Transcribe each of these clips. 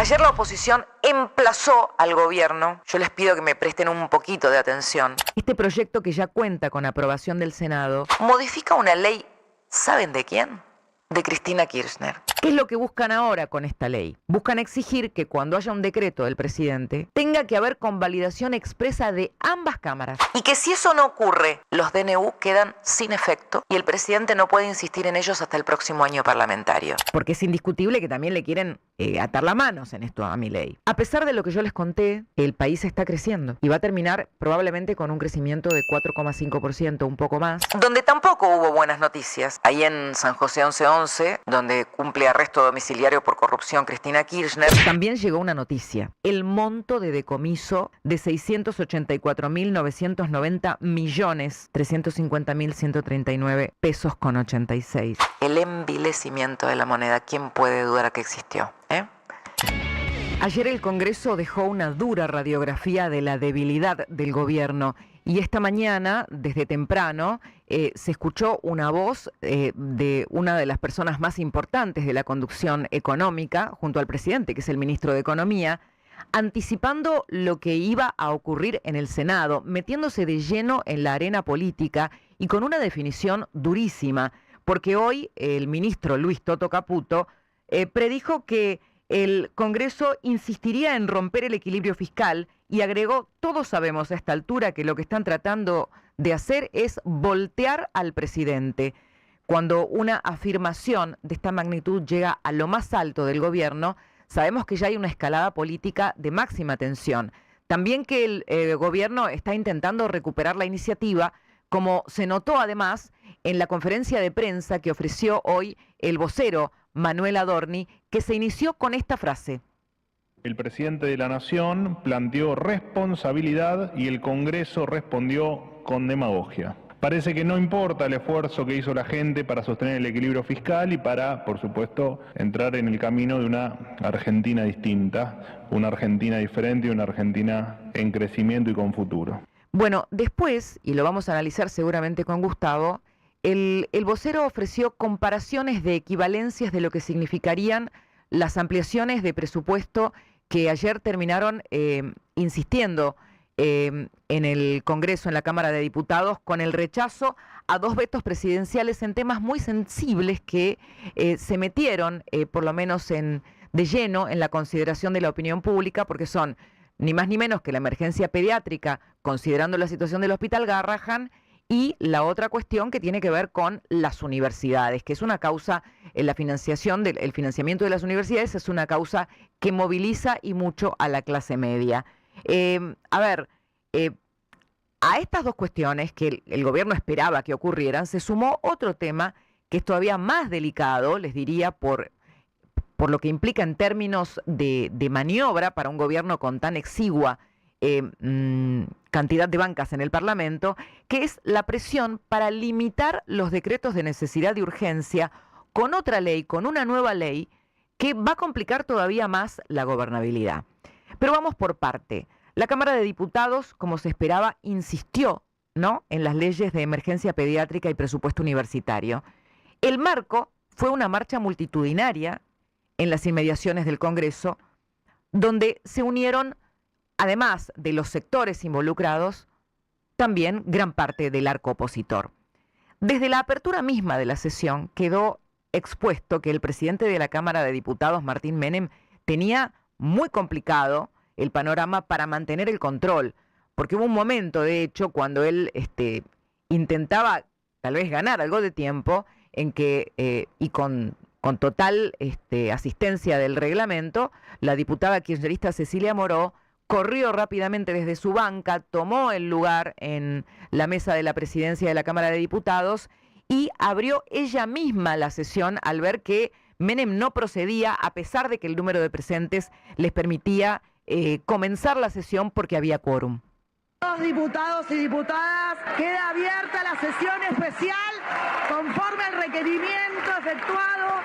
Ayer la oposición emplazó al gobierno, yo les pido que me presten un poquito de atención. Este proyecto, que ya cuenta con aprobación del Senado, modifica una ley, ¿saben de quién? De Cristina Kirchner. ¿Qué es lo que buscan ahora con esta ley? Buscan exigir que cuando haya un decreto del presidente tenga que haber convalidación expresa de ambas cámaras. Y que si eso no ocurre, los DNU quedan sin efecto y el presidente no puede insistir en ellos hasta el próximo año parlamentario. Porque es indiscutible que también le quieren atar las manos en esto a Milei. A pesar de lo que yo les conté, el país está creciendo y va a terminar probablemente con un crecimiento de 4,5%, un poco más. Donde tampoco hubo buenas noticias. Ahí en San José 1111, donde cumple arresto domiciliario por corrupción Cristina Kirchner, también llegó una noticia: el monto de decomiso de 684.990.350.139 pesos con 86. El envilecimiento de la moneda, ¿quién puede dudar que existió? Ayer el Congreso dejó una dura radiografía de la debilidad del gobierno y esta mañana, desde temprano, se escuchó una voz de una de las personas más importantes de la conducción económica, junto al presidente, que es el ministro de Economía, anticipando lo que iba a ocurrir en el Senado, metiéndose de lleno en la arena política y con una definición durísima, porque hoy el ministro Luis Toto Caputo predijo que el Congreso insistiría en romper el equilibrio fiscal y agregó: todos sabemos a esta altura que lo que están tratando de hacer es voltear al presidente. Cuando una afirmación de esta magnitud llega a lo más alto del gobierno, sabemos que ya hay una escalada política de máxima tensión. También que el gobierno está intentando recuperar la iniciativa, como se notó además en la conferencia de prensa que ofreció hoy el vocero Manuel Adorni, que se inició con esta frase: el presidente de la Nación planteó responsabilidad y el Congreso respondió con demagogia. Parece que no importa el esfuerzo que hizo la gente para sostener el equilibrio fiscal y para, por supuesto, entrar en el camino de una Argentina distinta, una Argentina diferente y una Argentina en crecimiento y con futuro. Bueno, después, y lo vamos a analizar seguramente con Gustavo, el vocero ofreció comparaciones de equivalencias de lo que significarían las ampliaciones de presupuesto que ayer terminaron insistiendo en el Congreso, en la Cámara de Diputados, con el rechazo a dos vetos presidenciales en temas muy sensibles que se metieron, por lo menos de lleno, en la consideración de la opinión pública, porque son ni más ni menos que la emergencia pediátrica, considerando la situación del Hospital Garrahan, y la otra cuestión que tiene que ver con las universidades, que es una causa, el financiamiento de las universidades es una causa que moviliza y mucho a la clase media. A estas dos cuestiones que el gobierno esperaba que ocurrieran, se sumó otro tema que es todavía más delicado, les diría, por lo que implica en términos de maniobra para un gobierno con tan exigua cantidad de bancas en el Parlamento, que es la presión para limitar los decretos de necesidad y urgencia con otra ley, con una nueva ley que va a complicar todavía más la gobernabilidad. Pero vamos por parte. La Cámara de Diputados, como se esperaba, insistió, ¿no?, en las leyes de emergencia pediátrica y presupuesto universitario. El marco fue una marcha multitudinaria en las inmediaciones del Congreso, donde se unieron, además de los sectores involucrados, también gran parte del arco opositor. Desde la apertura misma de la sesión quedó expuesto que el presidente de la Cámara de Diputados, Martín Menem, tenía muy complicado el panorama para mantener el control, porque hubo un momento, de hecho, cuando él intentaba tal vez ganar algo de tiempo, en que, y con total asistencia del reglamento, la diputada kirchnerista Cecilia Moró corrió rápidamente desde su banca, tomó el lugar en la mesa de la presidencia de la Cámara de Diputados y abrió ella misma la sesión al ver que Menem no procedía, a pesar de que el número de presentes les permitía comenzar la sesión porque había quórum. Diputados y diputadas, queda abierta la sesión especial conforme al requerimiento efectuado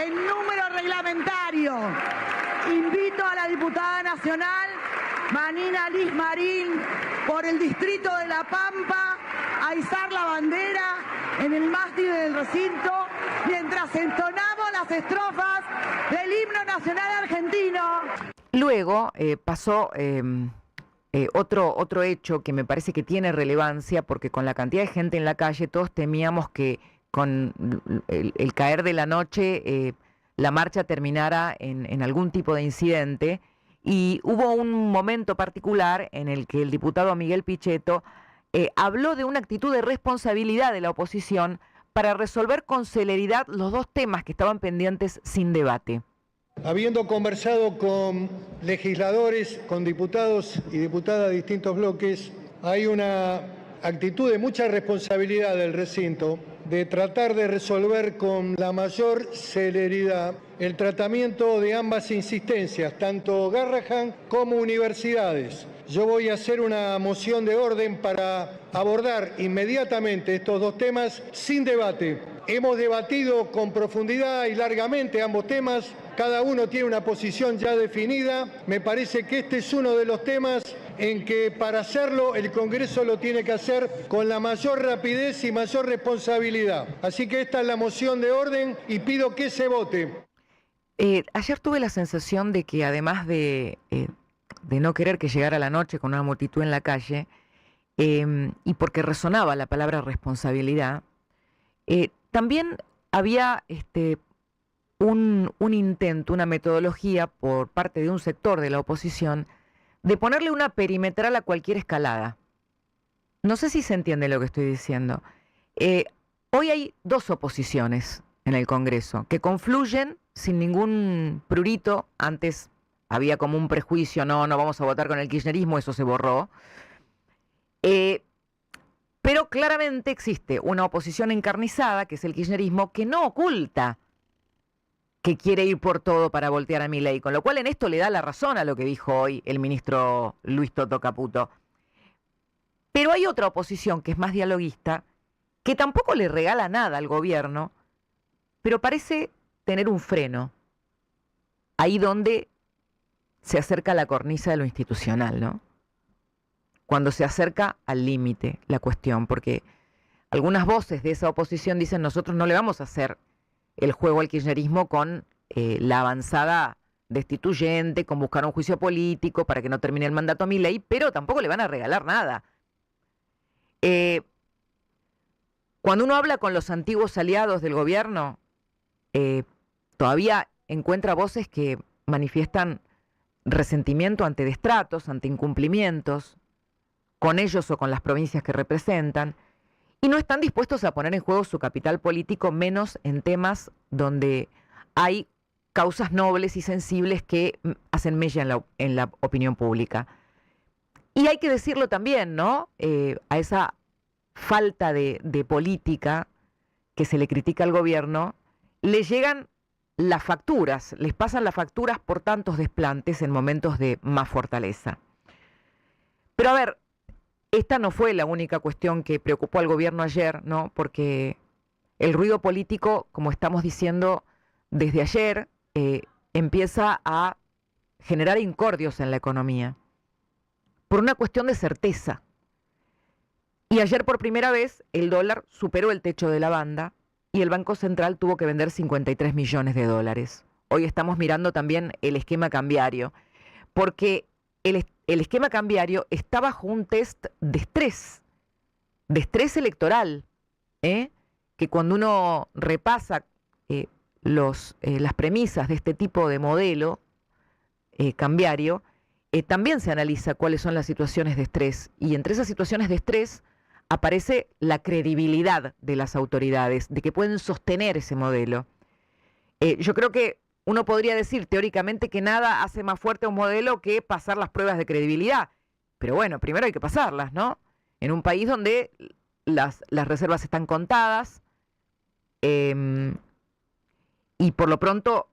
en número reglamentario. Invito a la diputada nacional Manina Liz Marín, por el distrito de La Pampa, a izar la bandera en el mástil del recinto mientras entonamos las estrofas del himno nacional argentino. luego pasó otro hecho que me parece que tiene relevancia, porque con la cantidad de gente en la calle todos temíamos que con el caer de la noche la marcha terminara en algún tipo de incidente, y hubo un momento particular en el que el diputado Miguel Pichetto habló de una actitud de responsabilidad de la oposición para resolver con celeridad los dos temas que estaban pendientes sin debate. Habiendo conversado con legisladores, con diputados y diputadas de distintos bloques, hay una actitud de mucha responsabilidad del recinto de tratar de resolver con la mayor celeridad el tratamiento de ambas insistencias, tanto Garrahan como universidades. Yo voy a hacer una moción de orden para abordar inmediatamente estos dos temas sin debate. Hemos debatido con profundidad y largamente ambos temas. Cada uno tiene una posición ya definida. Me parece que este es uno de los temas en que para hacerlo el Congreso lo tiene que hacer con la mayor rapidez y mayor responsabilidad. Así que esta es la moción de orden y pido que se vote. Ayer tuve la sensación de que además de no querer que llegara la noche con una multitud en la calle, y porque resonaba la palabra responsabilidad, también había un intento, una metodología por parte de un sector de la oposición de ponerle una perimetral a cualquier escalada. No sé si se entiende lo que estoy diciendo. Hoy hay dos oposiciones en el Congreso que confluyen sin ningún prurito. Antes había como un prejuicio, no vamos a votar con el kirchnerismo, eso se borró. Pero claramente existe una oposición encarnizada, que es el kirchnerismo, que no oculta que quiere ir por todo para voltear a Milei, con lo cual en esto le da la razón a lo que dijo hoy el ministro Luis Toto Caputo. Pero hay otra oposición que es más dialoguista, que tampoco le regala nada al gobierno, pero parece tener un freno ahí donde se acerca la cornisa de lo institucional, ¿no? Cuando se acerca al límite la cuestión, porque algunas voces de esa oposición dicen: nosotros no le vamos a hacer el juego al kirchnerismo con la avanzada destituyente, con buscar un juicio político para que no termine el mandato a Milei, pero tampoco le van a regalar nada. Cuando uno habla con los antiguos aliados del gobierno, todavía encuentra voces que manifiestan resentimiento ante destratos, ante incumplimientos, con ellos o con las provincias que representan, y no están dispuestos a poner en juego su capital político, menos en temas donde hay causas nobles y sensibles que hacen mella en la opinión pública. Y hay que decirlo también, ¿no? A esa falta de política que se le critica al gobierno, le llegan las facturas, les pasan las facturas por tantos desplantes en momentos de más fortaleza. Pero a ver, esta no fue la única cuestión que preocupó al gobierno ayer, ¿no? Porque el ruido político, como estamos diciendo desde ayer, empieza a generar incordios en la economía por una cuestión de certeza. Y ayer por primera vez el dólar superó el techo de la banda y el Banco Central tuvo que vender 53 millones de dólares. Hoy estamos mirando también el esquema cambiario, porque el esquema cambiario está bajo un test de estrés electoral, que cuando uno repasa las premisas de este tipo de modelo cambiario, también se analiza cuáles son las situaciones de estrés, y entre esas situaciones de estrés aparece la credibilidad de las autoridades, de que pueden sostener ese modelo. Yo creo que uno podría decir teóricamente que nada hace más fuerte a un modelo que pasar las pruebas de credibilidad. Pero bueno, primero hay que pasarlas, ¿no? En un país donde las reservas están contadas, y por lo pronto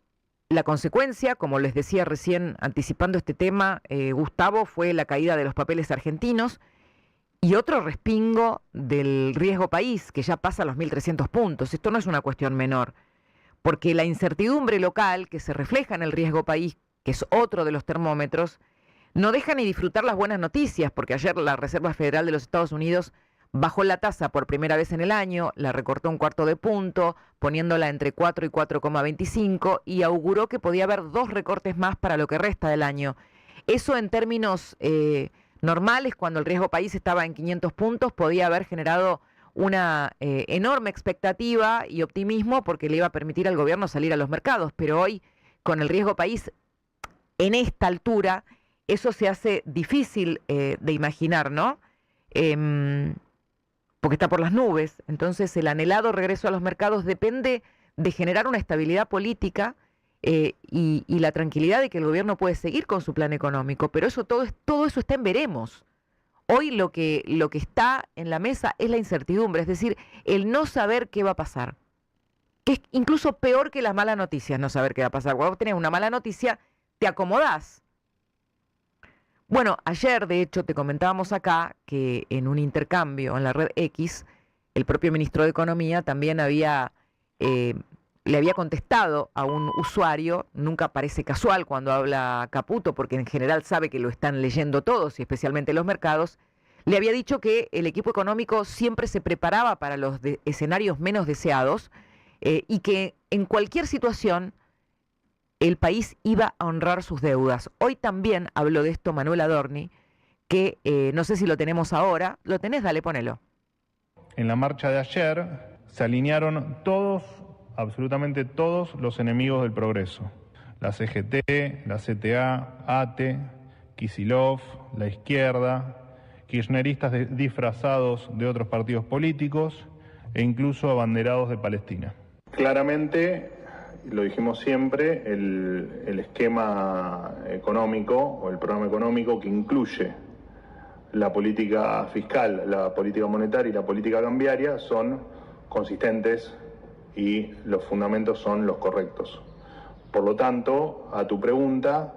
la consecuencia, como les decía recién anticipando este tema, Gustavo, fue la caída de los papeles argentinos y otro respingo del riesgo país, que ya pasa a los 1.300 puntos. Esto no es una cuestión menor, porque la incertidumbre local que se refleja en el riesgo país, que es otro de los termómetros, no deja ni disfrutar las buenas noticias, porque ayer la Reserva Federal de los Estados Unidos bajó la tasa por primera vez en el año, la recortó 1/4 punto, poniéndola entre 4 y 4,25, y auguró que podía haber 2 recortes más para lo que resta del año. Eso en términos normales, cuando el riesgo país estaba en 500 puntos, podía haber generado una enorme expectativa y optimismo porque le iba a permitir al gobierno salir a los mercados. Pero hoy, con el riesgo país en esta altura, eso se hace difícil de imaginar, ¿no? Porque está por las nubes. Entonces, el anhelado regreso a los mercados depende de generar una estabilidad política y la tranquilidad de que el gobierno puede seguir con su plan económico. Pero todo eso está en veremos. Hoy lo que está en la mesa es la incertidumbre, es decir, el no saber qué va a pasar. Que es incluso peor que las malas noticias, no saber qué va a pasar. Cuando tenés una mala noticia, te acomodás. Bueno, ayer, de hecho, te comentábamos acá que en un intercambio en la red X, el propio ministro de Economía también le había contestado a un usuario. Nunca parece casual cuando habla Caputo, porque en general sabe que lo están leyendo todos, y especialmente los mercados. Le había dicho que el equipo económico siempre se preparaba para los escenarios menos deseados y que en cualquier situación el país iba a honrar sus deudas. Hoy también habló de esto Manuel Adorni, que no sé si lo tenemos ahora. ¿Lo tenés? Dale, ponelo. En la marcha de ayer se alinearon todos, absolutamente todos, los enemigos del progreso. La CGT, la CTA, ATE, Kicillof, la izquierda, kirchneristas disfrazados de otros partidos políticos e incluso abanderados de Palestina. Claramente, lo dijimos siempre, el esquema económico o el programa económico que incluye la política fiscal, la política monetaria y la política cambiaria son consistentes y los fundamentos son los correctos. Por lo tanto, a tu pregunta,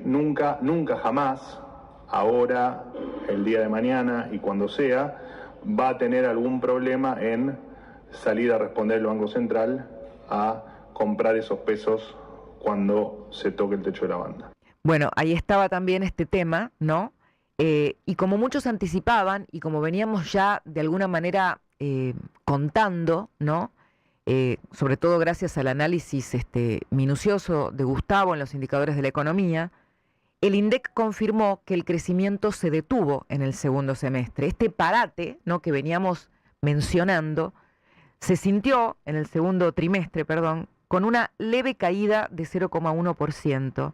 nunca jamás, ahora, el día de mañana y cuando sea, va a tener algún problema en salir a responder el Banco Central a comprar esos pesos cuando se toque el techo de la banda. Bueno, ahí estaba también este tema, ¿no? Y como muchos anticipaban y como veníamos ya de alguna manera contando, ¿no? Sobre todo gracias al análisis minucioso de Gustavo en los indicadores de la economía, el INDEC confirmó que el crecimiento se detuvo en el segundo semestre. Este parate, ¿no?, que veníamos mencionando se sintió en el segundo trimestre, con una leve caída de 0,1%.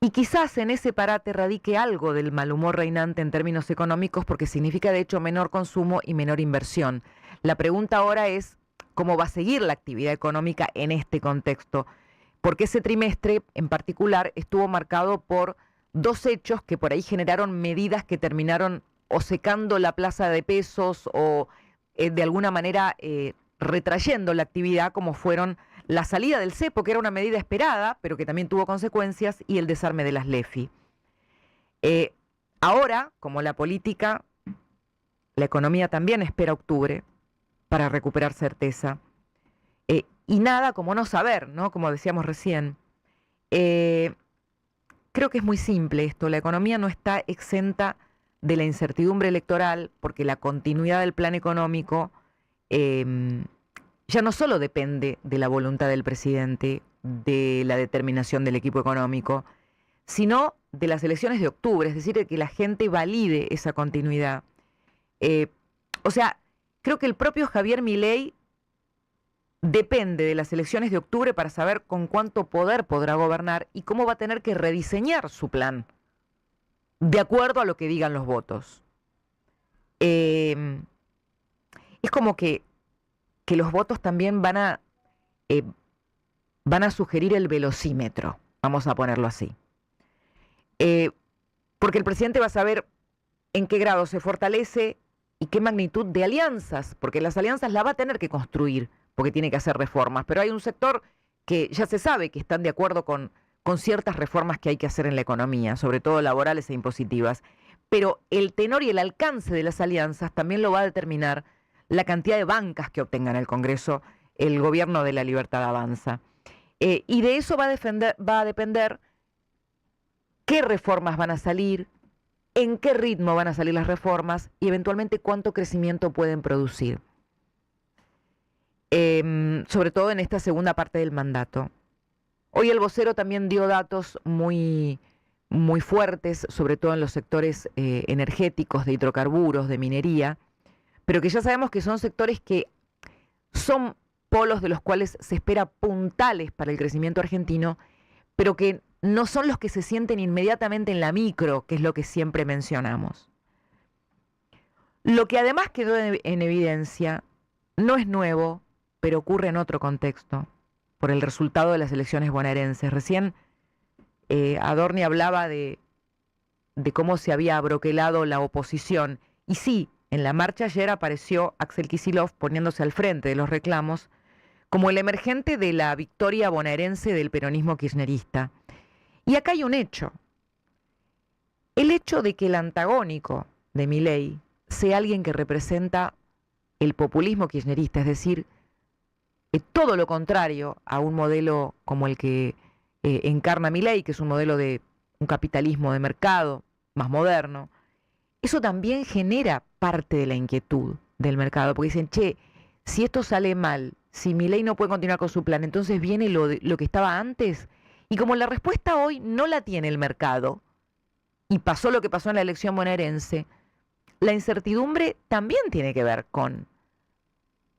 Y quizás en ese parate radique algo del mal humor reinante en términos económicos, porque significa de hecho menor consumo y menor inversión. La pregunta ahora es cómo va a seguir la actividad económica en este contexto, porque ese trimestre en particular estuvo marcado por dos hechos que por ahí generaron medidas que terminaron o secando la plaza de pesos o de alguna manera retrayendo la actividad, como fueron la salida del cepo, que era una medida esperada, pero que también tuvo consecuencias, y el desarme de las LEFI. Ahora, como la política, la economía también espera octubre para recuperar certeza. Y nada como no saber, ¿no? Como decíamos recién. Creo que es muy simple esto. La economía no está exenta de la incertidumbre electoral, porque la continuidad del plan económico ya no solo depende de la voluntad del presidente, de la determinación del equipo económico, sino de las elecciones de octubre, es decir, de que la gente valide esa continuidad. O sea, creo que el propio Javier Milei depende de las elecciones de octubre para saber con cuánto poder podrá gobernar y cómo va a tener que rediseñar su plan, de acuerdo a lo que digan los votos. Es como que los votos también van a sugerir el velocímetro, vamos a ponerlo así. Porque el presidente va a saber en qué grado se fortalece y qué magnitud de alianzas, porque las alianzas las va a tener que construir, porque tiene que hacer reformas. Pero hay un sector que ya se sabe que están de acuerdo con ciertas reformas que hay que hacer en la economía, sobre todo laborales e impositivas. Pero el tenor y el alcance de las alianzas también lo va a determinar la cantidad de bancas que obtenga en el Congreso el gobierno de la Libertad Avanza. Y de eso va a depender qué reformas van a salir, en qué ritmo van a salir las reformas y eventualmente cuánto crecimiento pueden producir. Sobre todo en esta segunda parte del mandato. Hoy el vocero también dio datos muy muy fuertes, sobre todo en los sectores energéticos, de hidrocarburos, de minería, pero que ya sabemos que son sectores que son polos de los cuales se espera puntales para el crecimiento argentino, pero que no son los que se sienten inmediatamente en la micro, que es lo que siempre mencionamos. Lo que además quedó en evidencia no es nuevo, pero ocurre en otro contexto, por el resultado de las elecciones bonaerenses. Recién Adorni hablaba de cómo se había abroquelado la oposición. Y sí, en la marcha ayer apareció Axel Kicillof poniéndose al frente de los reclamos como el emergente de la victoria bonaerense del peronismo kirchnerista. Y acá hay un hecho. El hecho de que el antagónico de Milei sea alguien que representa el populismo kirchnerista, es decir, todo lo contrario a un modelo como el que encarna Milei, que es un modelo de un capitalismo de mercado más moderno, eso también genera parte de la inquietud del mercado, porque dicen, che, si esto sale mal, si Milei no puede continuar con su plan, entonces viene lo que estaba antes. Y como la respuesta hoy no la tiene el mercado, y pasó lo que pasó en la elección bonaerense, la incertidumbre también tiene que ver con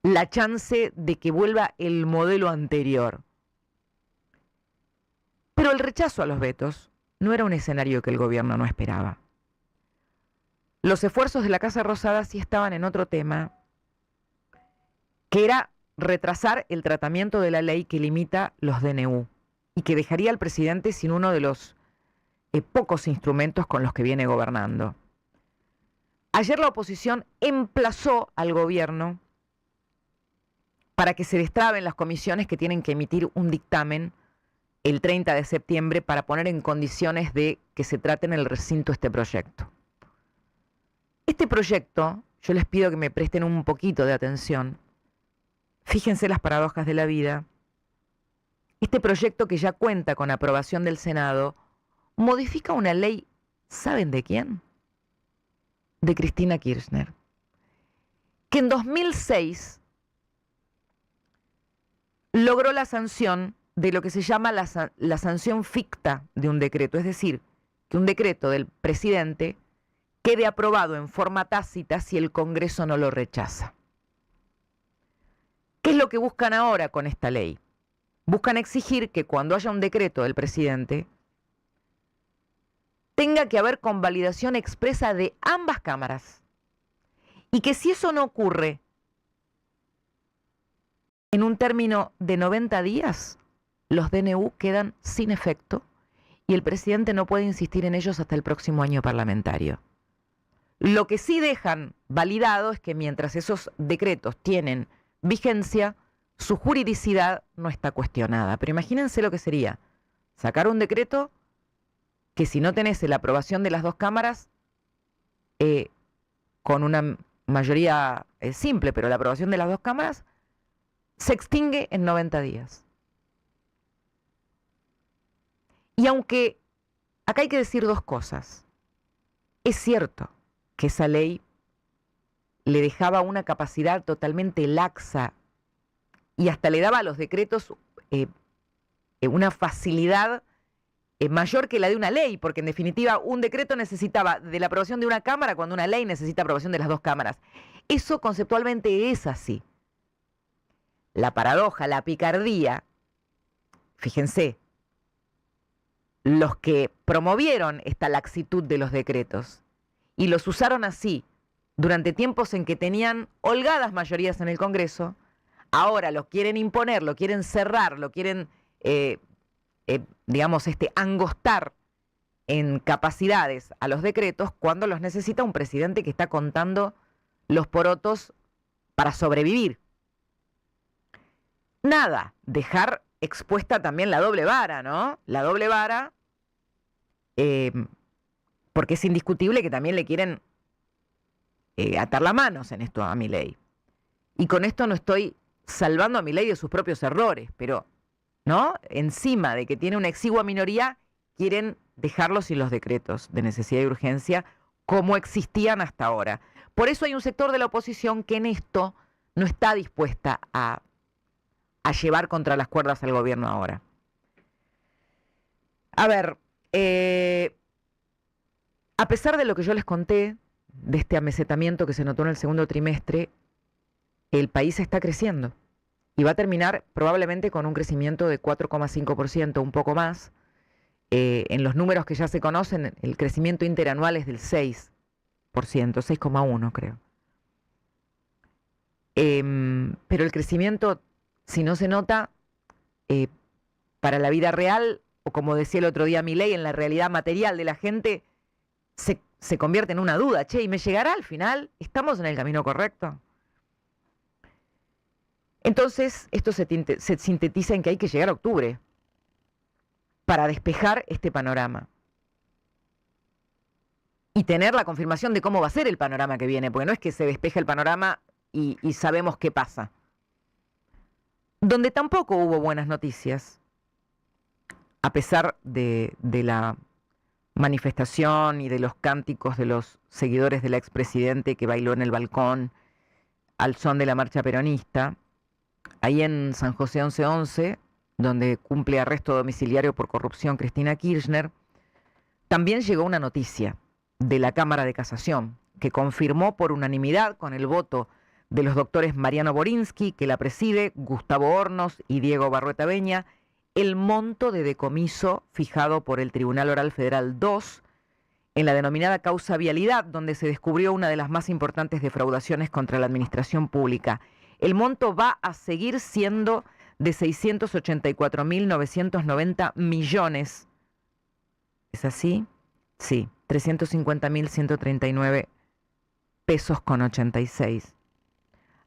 la chance de que vuelva el modelo anterior. Pero el rechazo a los vetos no era un escenario que el gobierno no esperaba. Los esfuerzos de la Casa Rosada sí estaban en otro tema, que era retrasar el tratamiento de la ley que limita los DNU y que dejaría al presidente sin uno de los pocos instrumentos con los que viene gobernando. Ayer la oposición emplazó al gobierno para que se destraben las comisiones que tienen que emitir un dictamen el 30 de septiembre para poner en condiciones de que se trate en el recinto este proyecto. Este proyecto, yo les pido que me presten un poquito de atención. Fíjense las paradojas de la vida. Este proyecto, que ya cuenta con aprobación del Senado, modifica una ley, ¿saben de quién? De Cristina Kirchner, que en 2006 logró la sanción de lo que se llama la sanción ficta de un decreto, es decir, que un decreto del presidente quede aprobado en forma tácita si el Congreso no lo rechaza. ¿Qué es lo que buscan ahora con esta ley? Buscan exigir que cuando haya un decreto del presidente tenga que haber convalidación expresa de ambas cámaras. Y que si eso no ocurre en un término de 90 días, los DNU quedan sin efecto y el presidente no puede insistir en ellos hasta el próximo año parlamentario. Lo que sí dejan validado es que mientras esos decretos tienen vigencia, su juridicidad no está cuestionada. Pero imagínense lo que sería sacar un decreto que, si no tenés la aprobación de las dos cámaras, con una mayoría simple, pero la aprobación de las dos cámaras, se extingue en 90 días. Y aunque acá hay que decir dos cosas, es cierto que esa ley le dejaba una capacidad totalmente laxa y hasta le daba a los decretos una facilidad mayor que la de una ley, porque en definitiva un decreto necesitaba de la aprobación de una cámara cuando una ley necesita aprobación de las dos cámaras. Eso conceptualmente es así. La paradoja, la picardía, fíjense, los que promovieron esta laxitud de los decretos y los usaron así durante tiempos en que tenían holgadas mayorías en el Congreso, ahora lo quieren imponer, lo quieren cerrar, lo quieren, angostar en capacidades a los decretos cuando los necesita un presidente que está contando los porotos para sobrevivir. Nada, dejar expuesta también la doble vara, ¿no? La doble vara, porque es indiscutible que también le quieren atar las manos en esto a Milei. Y con esto no estoy salvando a Milei de sus propios errores, pero, ¿no? Encima de que tiene una exigua minoría, quieren dejarlo sin los decretos de necesidad y urgencia como existían hasta ahora. Por eso hay un sector de la oposición que en esto no está dispuesta a llevar contra las cuerdas al gobierno ahora. A ver, A pesar de lo que yo les conté, de este amesetamiento que se notó en el segundo trimestre, el país está creciendo y va a terminar probablemente con un crecimiento de 4,5%, un poco más. En los números que ya se conocen, el crecimiento interanual es del 6%, 6,1% creo. Pero el crecimiento, si no se nota, para la vida real, o como decía el otro día Milei, en la realidad material de la gente, se convierte en una duda. Che, ¿y me llegará al final? ¿Estamos en el camino correcto? Entonces, esto se sintetiza en que hay que llegar a octubre para despejar este panorama y tener la confirmación de cómo va a ser el panorama que viene, porque no es que se despeje el panorama y sabemos qué pasa. Donde tampoco hubo buenas noticias, a pesar de la manifestación y de los cánticos de los seguidores del expresidente que bailó en el balcón al son de la marcha peronista, ahí en San José 1111, donde cumple arresto domiciliario por corrupción Cristina Kirchner, también llegó una noticia de la Cámara de Casación, que confirmó por unanimidad con el voto de los doctores Mariano Borinsky, que la preside, Gustavo Hornos y Diego Barrueta Beña, el monto de decomiso fijado por el Tribunal Oral Federal 2 en la denominada causa Vialidad, donde se descubrió una de las más importantes defraudaciones contra la administración pública. El monto va a seguir siendo de 684.990 millones. ¿Es así? Sí, 350.139 pesos con 86.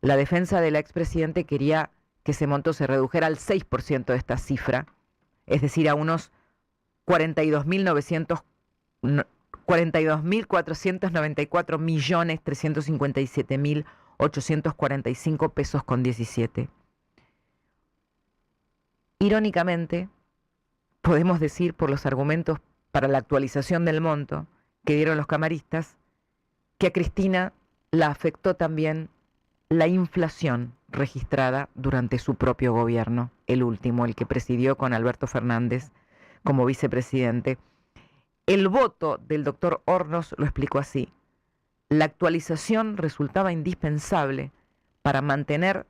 La defensa del expresidente quería que ese monto se redujera al 6% de esta cifra, es decir, a unos 42.494.357.845 pesos con 17. Irónicamente, podemos decir por los argumentos para la actualización del monto que dieron los camaristas, que a Cristina la afectó también la inflación registrada durante su propio gobierno, el último, el que presidió con Alberto Fernández como vicepresidente. El voto del doctor Hornos lo explicó así: la actualización resultaba indispensable para mantener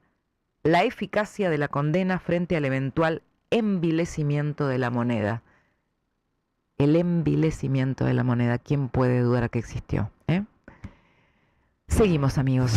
la eficacia de la condena frente al eventual envilecimiento de la moneda. El envilecimiento de la moneda, ¿quién puede dudar que existió? Seguimos, amigos.